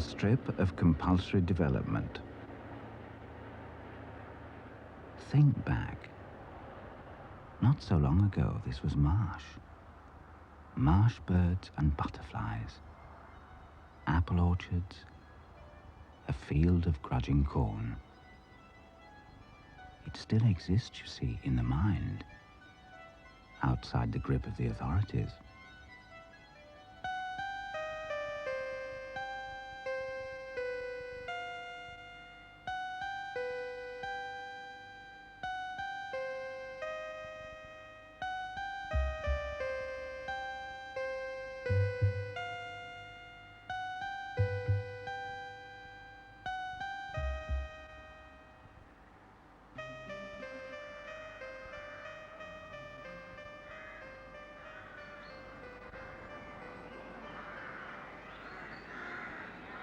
strip of compulsory development. Think back. Not so long ago, this was marsh. Marsh birds and butterflies. Apple orchards. A field of grudging corn. It still exists, you see, in the mind, outside the grip of the authorities.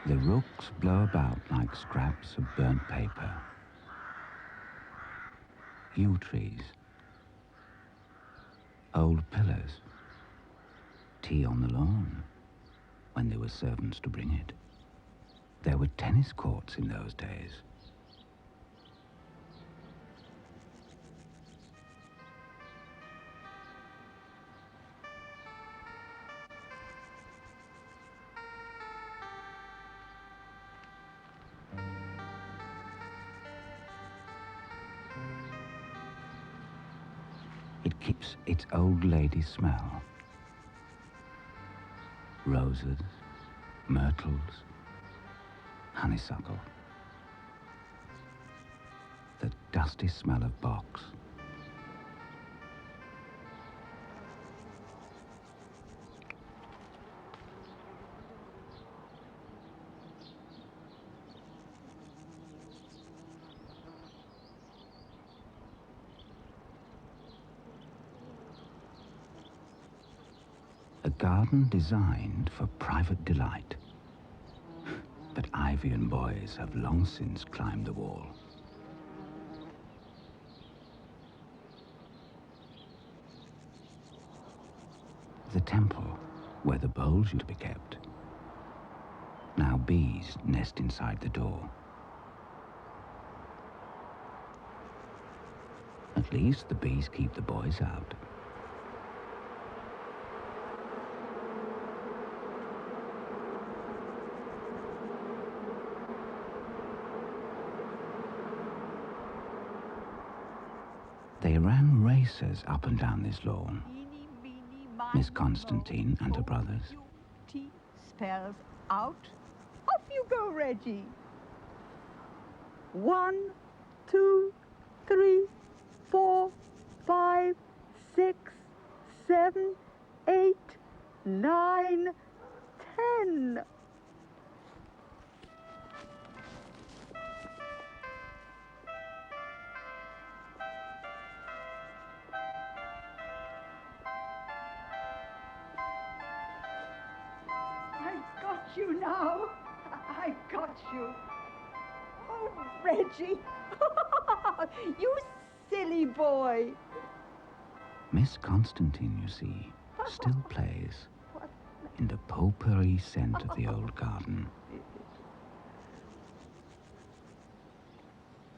The rooks blow about like scraps of burnt paper. Yew trees. Old pillars. Tea on the lawn, when there were servants to bring it. There were tennis courts in those days. It keeps its old lady smell. Roses, myrtles, honeysuckle. The dusty smell of box. A garden designed for private delight. But ivy and boys have long since climbed the wall. The temple, where the bowls used to be kept. Now bees nest inside the door. At least the bees keep the boys out. They ran races up and down this lawn. Miss Constantine and her brothers. T spells out. Off you go, Reggie. 1, 2, 3, 4, 5, 6, 7, 8, 9, 10. You now. I got you. Oh, Reggie. You silly boy. Miss Constantine, you see, still plays in the potpourri scent of the old garden.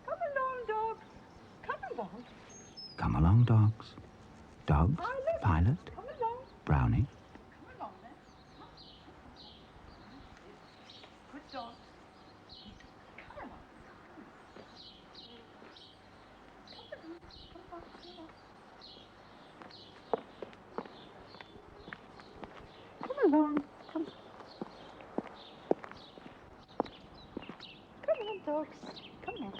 Come along, dogs. Come along. Come along, dogs. Dogs, Pilot, Come along. Brownie. Come along, then. Good dog. Come along. Come along. Come on, dogs. Come on.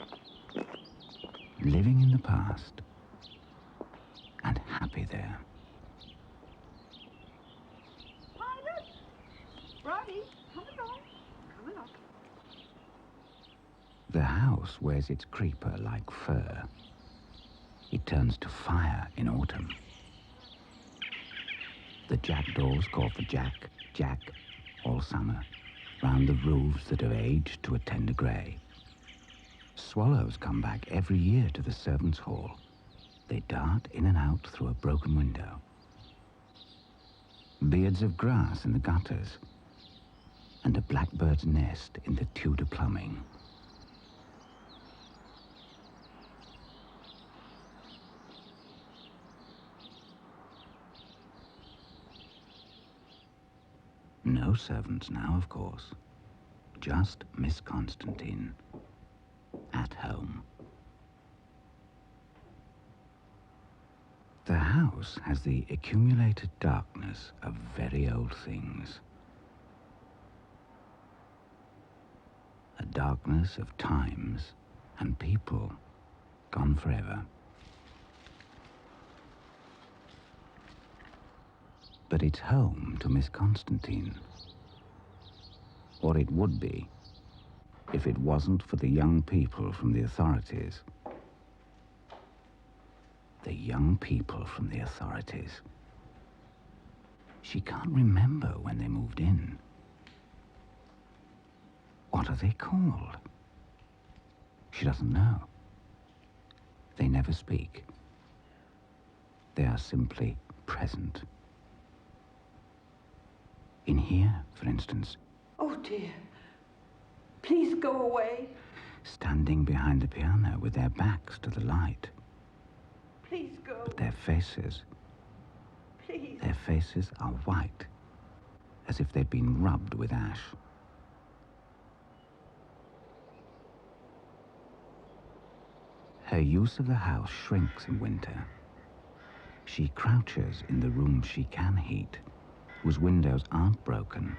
Living in the past and happy there. Pilot! Brownie, come along. Come along. The house wears its creeper like fur. It turns to fire in autumn. The jackdaws call for Jack, Jack, all summer, round the roofs that have aged to a tender grey. Swallows come back every year to the servants' hall. They dart in and out through a broken window. Beards of grass in the gutters. and a blackbird's nest in the Tudor plumbing. No servants now, of course. Just Miss Constantine. At home. The house has the accumulated darkness of very old things. A darkness of times and people gone forever. But it's home to Miss Constantine. Or it would be, if it wasn't for the young people from the authorities. The young people from the authorities. She can't remember when they moved in. What are they called? She doesn't know. They never speak. They are simply present. In here, for instance. Oh, dear. Please go away. Standing behind the piano with their backs to the light. Please go. But their faces are white, as if they'd been rubbed with ash. Her use of the house shrinks in winter. She crouches in the rooms she can heat, whose windows aren't broken,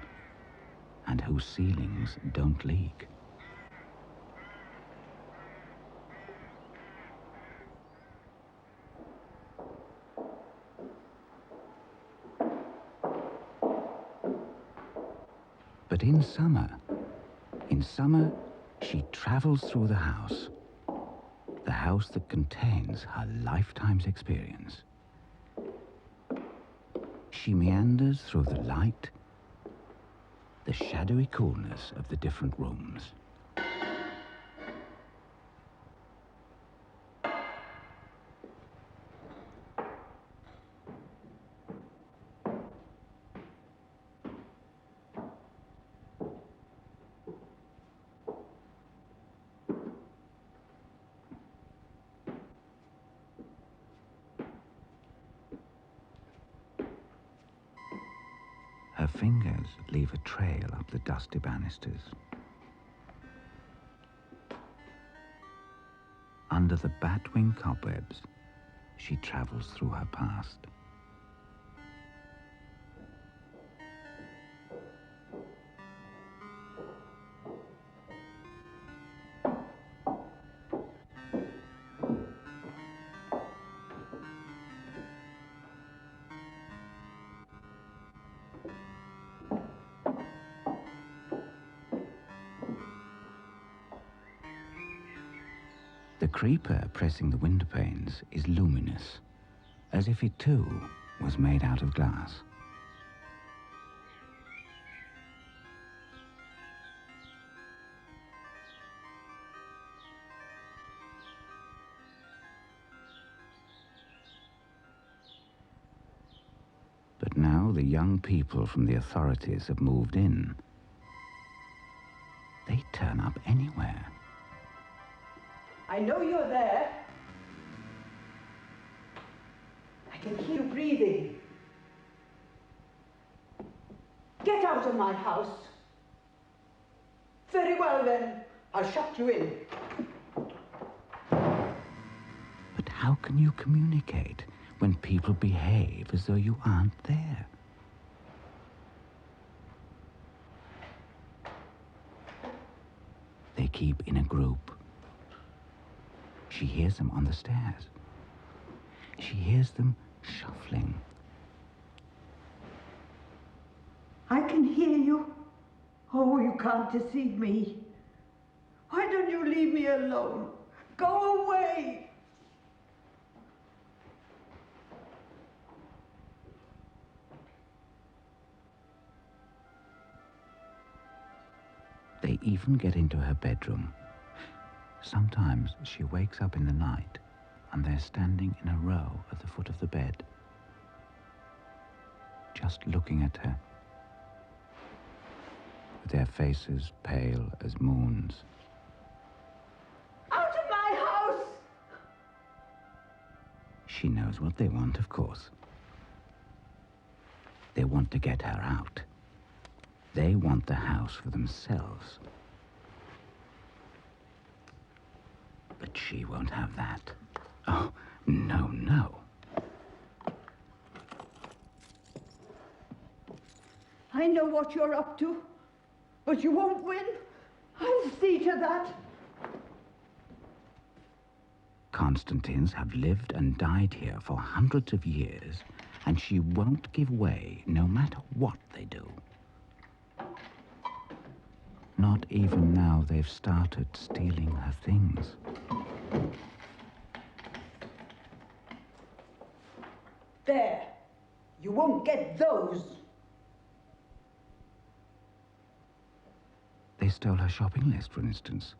and whose ceilings don't leak. But in summer, she travels through the house that contains her lifetime's experience. She meanders through the light, the shadowy coolness of the different rooms. Her fingers leave a trail up the dusty banisters. Under the bat-wing cobwebs, she travels through her past. The creeper pressing the window panes is luminous, as if it too was made out of glass. But now the young people from the authorities have moved in. They turn up anywhere. I know you're there. I can hear you breathing. Get out of my house. Very well then, I'll shut you in. But how can you communicate when people behave as though you aren't there? They keep in a group. She hears them on the stairs. She hears them shuffling. I can hear you. Oh, you can't deceive me. Why don't you leave me alone? Go away. They even get into her bedroom. Sometimes she wakes up in the night and they're standing in a row at the foot of the bed, just looking at her. with their faces pale as moons. Out of my house! She knows what they want, of course. They want to get her out. They want the house for themselves. But she won't have that. Oh, no, no. I know what you're up to, but you won't win. I'll see to that. Constantines have lived and died here for hundreds of years, and she won't give way no matter what they do. Not even now they've started stealing her things. There. You won't get those. They stole her shopping list, for instance.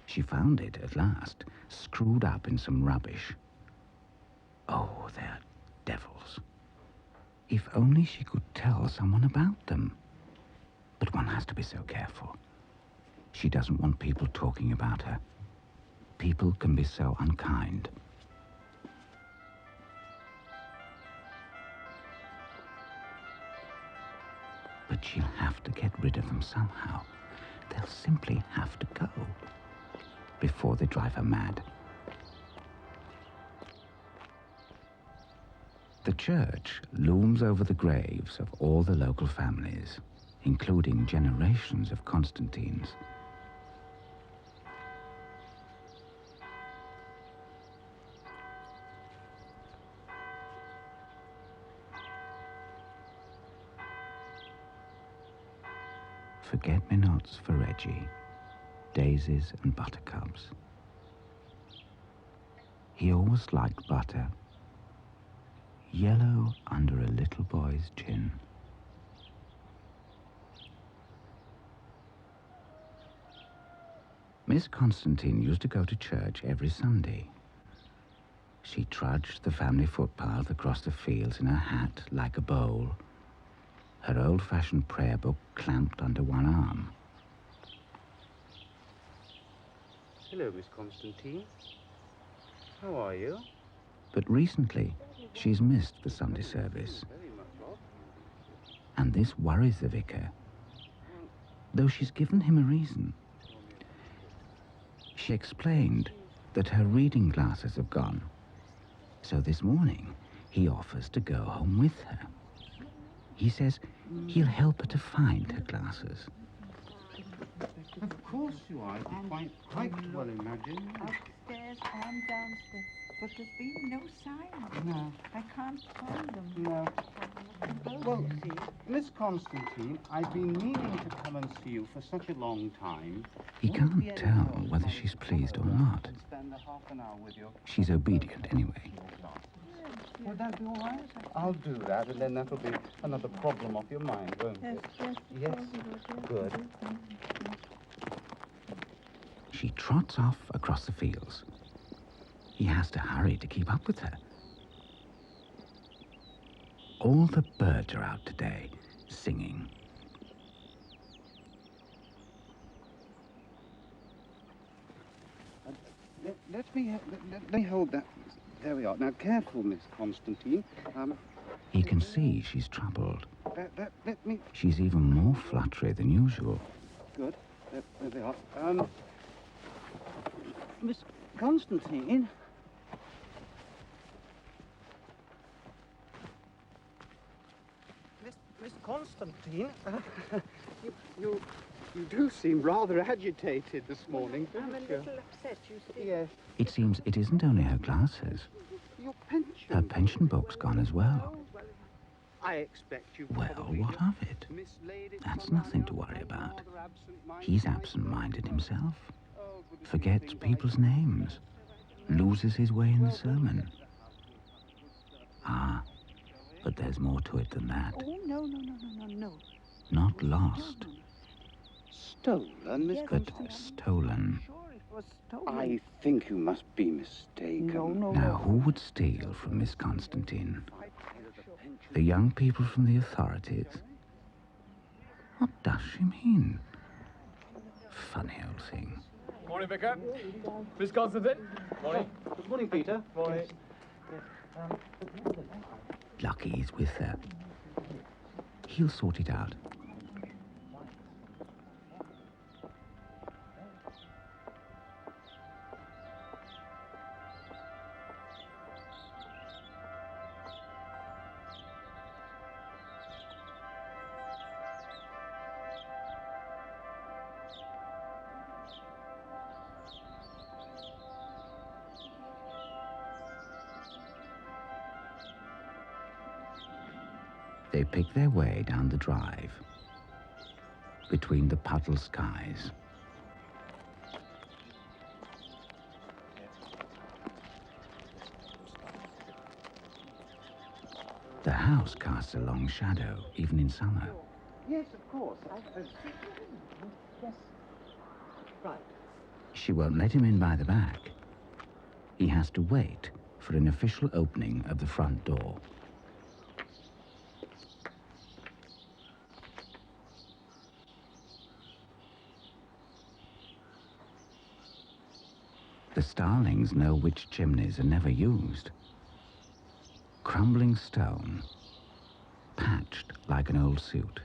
She found it at last, screwed up in some rubbish. Oh, they're devils. If only she could tell someone about them. But one has to be so careful. She doesn't want people talking about her. People can be so unkind. But she'll have to get rid of them somehow. They'll simply have to go before they drive her mad. The church looms over the graves of all the local families, including generations of Constantines. Forget-me-nots for Reggie, daisies and buttercups. He always liked butter, yellow under a little boy's chin. Miss Constantine used to go to church every Sunday. She trudged the family footpath across the fields in her hat like a bowl, her old-fashioned prayer book clamped under one arm. Hello, Miss Constantine. How are you? But recently, she's missed the Sunday service. And this worries the vicar, though she's given him a reason. She explained that her reading glasses have gone, so this morning he offers to go home with her. He says he'll help her to find her glasses. Of course you are. I quite well imagine. Upstairs and downstairs. But there's been no sign. No. I can't find them. No. Well, Miss Constantine, I've been meaning to come and see you for such a long time. He can't tell whether she's pleased or not. Spend a half an hour with you. She's obedient anyway. Would that be all right? I'll do that, and then that'll be another problem off your mind, won't it? Yes. Good. She trots off across the fields. He has to hurry to keep up with her. All the birds are out today, singing. Let me hold that. There we are. Now, careful, Miss Constantine. He can see she's troubled. Let me... She's even more fluttery than usual. Good. There they are. Miss Constantine? Miss Constantine? You do seem rather agitated this morning, don't I'm a you? little upset, you see. Yes. It seems it isn't only her glasses. Your pension. Her pension book's gone as well. I expect you Well, probably what just of it? mislaid it That's somehow nothing to or worry about. rather absent-minded. He's absent-minded himself. Oh, goodness, Forgets things people's I- names. Loses his way in the sermon. Ah, but there's more to it than that. Oh, no. Not lost, Stolen, Miss Yes, but Constantine? stolen. Sure, it was stolen. I think you must be mistaken. No. Now, who would steal from Miss Constantine? The young people from the authorities? What does she mean? Funny old thing. Morning, Vicar. Miss Constantine. Morning. Good morning, Peter. Morning. Lucky he's with her. He'll sort it out. They pick their way down the drive, between the puddle skies. The house casts a long shadow, even in summer. Yes, of course. Yes. Right. She won't let him in by the back. He has to wait for an official opening of the front door. The starlings know which chimneys are never used. Crumbling stone, patched like an old suit.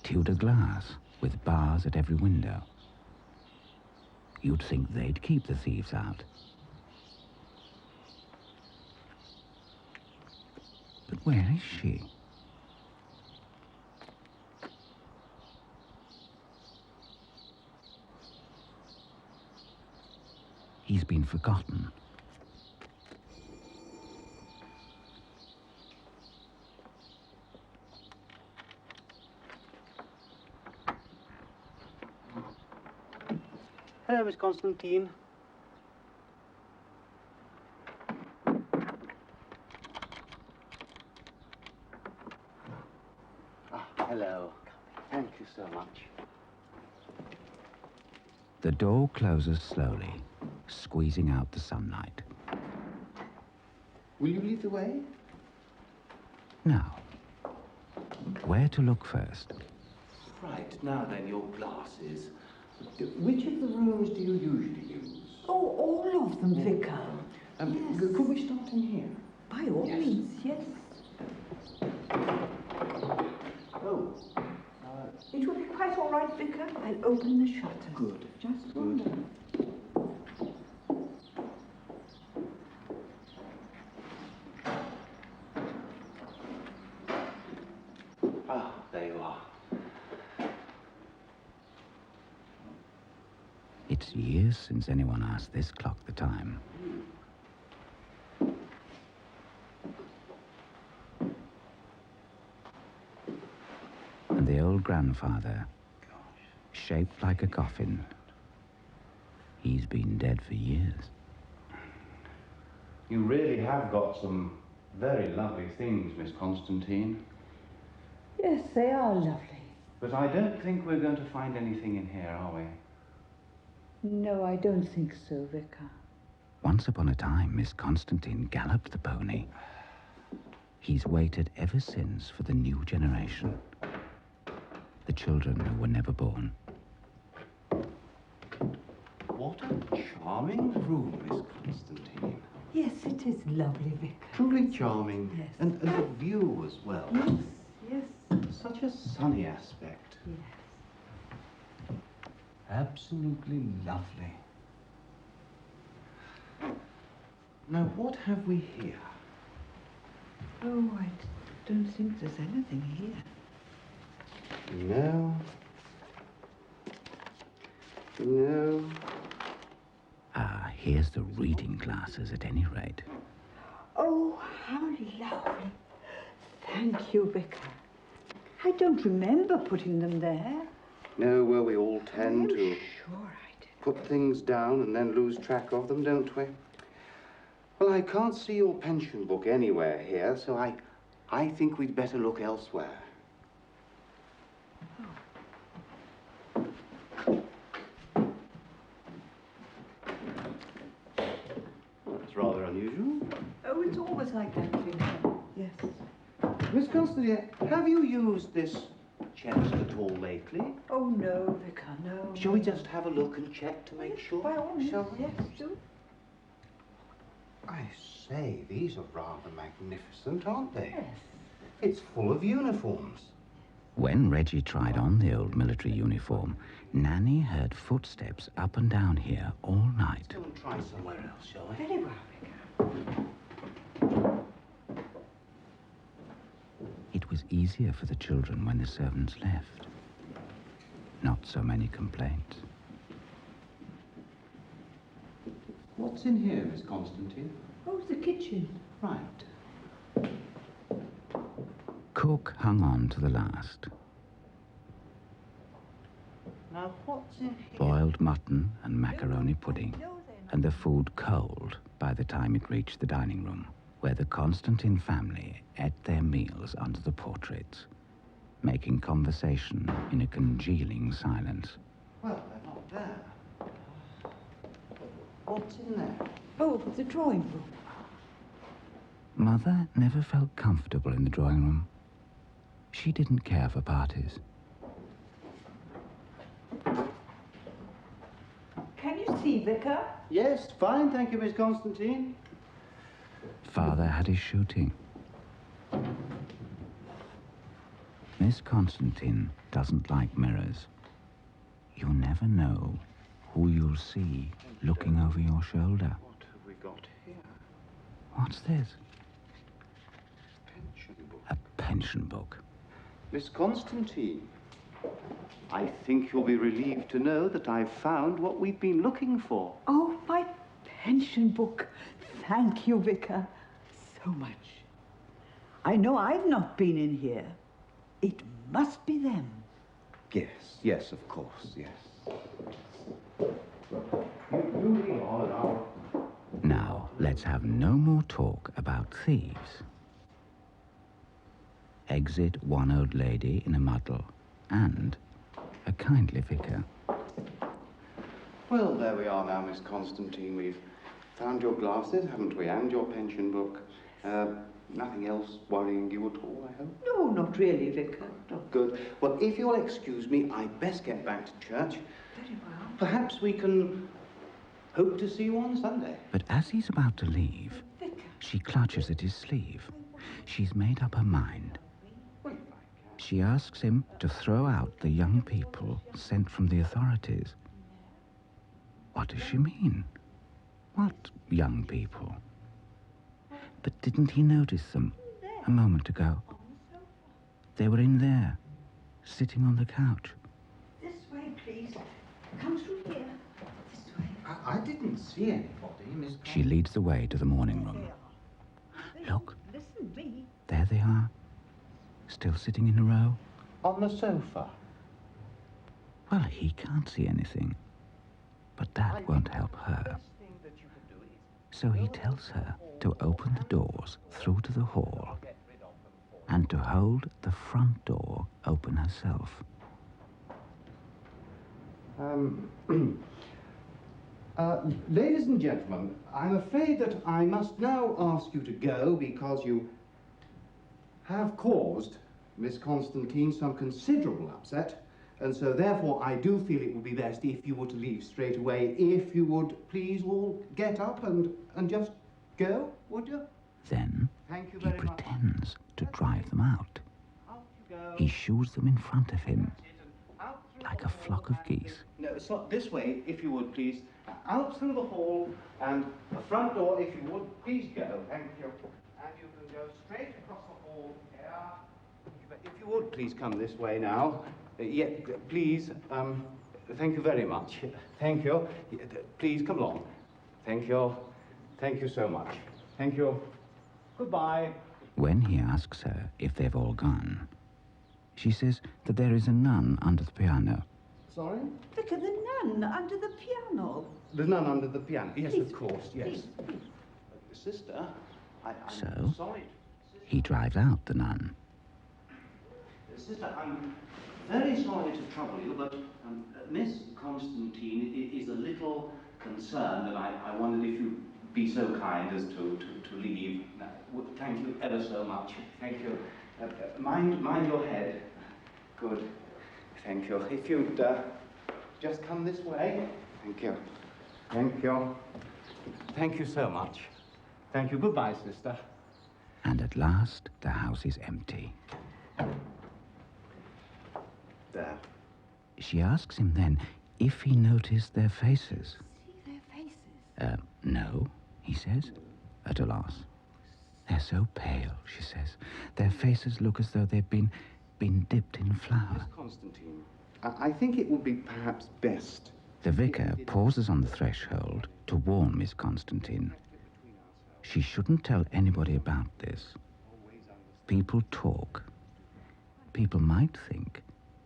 Tudor glass with bars at every window. You'd think they'd keep the thieves out. But where is she? He's been forgotten. Hello, Miss Constantine. Hello. Thank you so much. The door closes slowly, squeezing out the sunlight. Will you lead the way? Now, where to look first? Right, now then, your glasses. Which of the rooms do you usually use? Oh, all of them, Vicar. Yes. Could we start in here? By all means, yes. Oh. It will be quite all right, Vicar. I'll open the shutters. Good. Just Good. one moment. Ah, there you are. It's years since anyone asked this clock the time. And the old grandfather, shaped like a coffin. He's been dead for years. You really have got some very lovely things, Miss Constantine. Yes, they are lovely. But I don't think we're going to find anything in here, are we? No, I don't think so, Vicar. Once upon a time, Miss Constantine galloped the pony. He's waited ever since for the new generation. The children who were never born. What a charming room, Miss Constantine. Yes, it is lovely, Vicar. Truly charming. Yes. And the view as well. Yes, yes, Such a sunny aspect. yes. Absolutely lovely. Now, what have we here? Oh, I don't think there's anything here. No. No. Ah, here's the reading glasses at any rate. Oh, how lovely. Thank you, Vicar. I don't remember putting them there. No, well, we all tend I'm to sure I did. put things down and then lose track of them, don't we? Well, I can't see your pension book anywhere here, so I think we'd better look elsewhere. Well, that's rather unusual. Oh, it's always like that, Vicar. Yes. Miss Constantine, have you used this checked at all lately? Oh, no, Vicar, no. Shall we just have a look and check to make sure? By all means, Shall we? yes, do. I say, these are rather magnificent, aren't they? Yes. It's full of uniforms. When Reggie tried on the old military uniform, Nanny heard footsteps up and down here all night. Go and try somewhere else, shall we? Very well, Vicar. It was easier for the children when the servants left. Not so many complaints. What's in here, Miss Constantine? Oh, the kitchen. Right. Cook hung on to the last. Now, what's in here? Boiled mutton and macaroni pudding, and the food cold by the time it reached the dining room, where the Constantine family ate their meals under the portraits, making conversation in a congealing silence. Well, they're not there. What's in there? Oh, the drawing room. Mother never felt comfortable in the drawing room. She didn't care for parties. Can you see, Vicar? Yes, fine, thank you, Miss Constantine. Father had his shooting. Miss Constantine doesn't like mirrors. You never know who you'll see looking over your shoulder. What have we got here? What's this? Pension book. A pension book. Miss Constantine, I think you'll be relieved to know that I've found what we've been looking for. Oh, my pension book. Thank you, Vicar, so much. I know I've not been in here. It must be them. Yes, yes, of course, yes. You leave on and I'll... Now, let's have no more talk about thieves. Exit one old lady in a muddle and a kindly vicar. Well, there we are now, Miss Constantine. We've found your glasses, haven't we, and your pension book. Nothing else worrying you at all, I hope? No, not really, Vicar. No. Good. Well, if you'll excuse me, I'd best get back to church. Very well. Perhaps we can hope to see you on Sunday. But as he's about to leave, Vicar. she clutches at his sleeve. She's made up her mind. She asks him to throw out the young people sent from the authorities. What does she mean? What young people? But didn't he notice them a moment ago? They were in there, sitting on the couch. This way, please. Come through here. This way. I didn't see anybody, Miss... She leads the way to the morning room. Look, Listen, me. there they are, still sitting in a row. On the sofa. Well, he can't see anything, but that won't help her. So he tells her to open the doors through to the hall and to hold the front door open herself. Ladies and gentlemen, I'm afraid that I must now ask you to go because you have caused Miss Constantine some considerable upset, and so therefore I do feel it would be best if you were to leave straight away. If you would please all get up and just go, would you? Then Thank you he very much. pretends to drive them out. Out you go. He shoos them in front of him Out through like the a hall flock of and- geese. No, so this way, if you would, please. Out through the hall and the front door, if you would, please go. Thank you. And you can go straight across the hall here. If you would, please come this way now. Yeah, please. Thank you very much. Thank you. Please come along. Thank you. Thank you so much. Thank you. Goodbye. When he asks her if they've all gone, she says that there is a nun under the piano. Sorry? Vicar, the nun under the piano. The nun under the piano. Yes, Please, of course, yes. please. Sister, I'm So? sorry. He drives out the nun. Sister, I'm very sorry to trouble you, but Miss Constantine is a little concerned, and I wondered if you'd be so kind as to leave. Thank you ever so much. Thank you. Mind your head. Good. Thank you. If you'd just come this way. Thank you. Thank you. Thank you so much. Thank you. Goodbye, sister. And at last, the house is empty. There. She asks him then if he noticed their faces. See their faces? No, he says, at a loss. They're so pale, she says. Their faces look as though they've been dipped in flour. Miss Constantine, I think it would be perhaps best. The vicar pauses on the threshold to warn Miss Constantine. She shouldn't tell anybody about this. People talk. People might think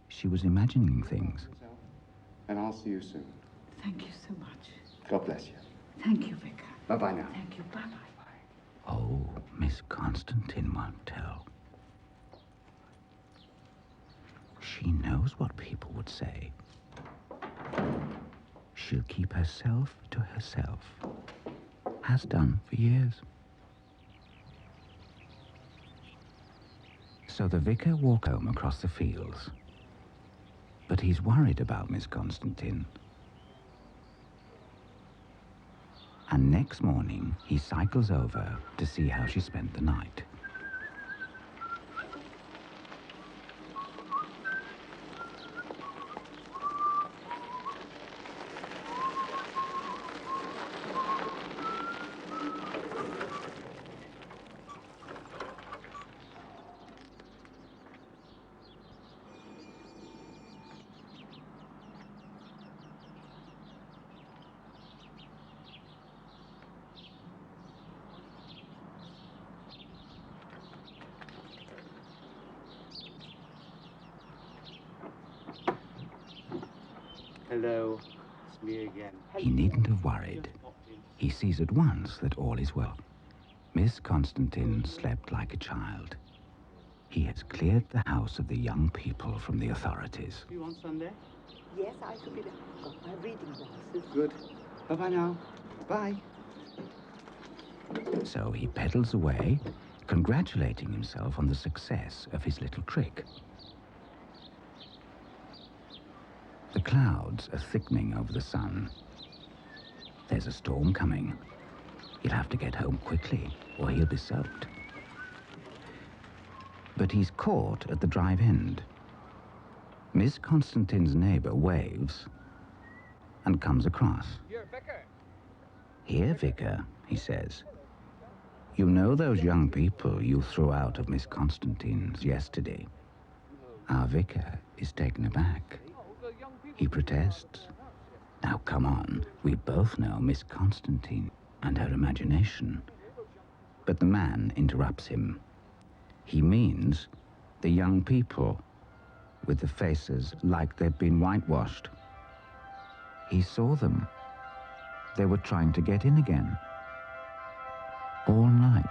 she was imagining things. And I'll see you soon. Thank you so much. God bless you. Thank you, Vicar. Bye-bye now. Thank you. Bye-bye. Oh, Miss Constantine won't tell. She knows what people would say. She'll keep herself to herself. Has done for years. So the vicar walks home across the fields. But he's worried about Miss Constantine. And next morning, he cycles over to see how she spent the night. Hello, it's me again. He needn't have worried. He sees at once that all is well. Miss Constantine slept like a child. He has cleared the house of the young people from the authorities. You on Sunday? Yes, I shall be there. Got my reading glasses. Good. Bye-bye now. Bye. So he pedals away, congratulating himself on the success of his little trick. The clouds are thickening over the sun. There's a storm coming. He'll have to get home quickly, or he'll be soaked. But he's caught at the drive end. Miss Constantine's neighbor waves and comes across. Here, Vicar. Here, Vicar, he says. You know those young people you threw out of Miss Constantine's yesterday? Our vicar is taken aback. He protests. Now, come on. We both know Miss Constantine and her imagination. But the man interrupts him. He means the young people with the faces like they've been whitewashed. He saw them. They were trying to get in again. All night.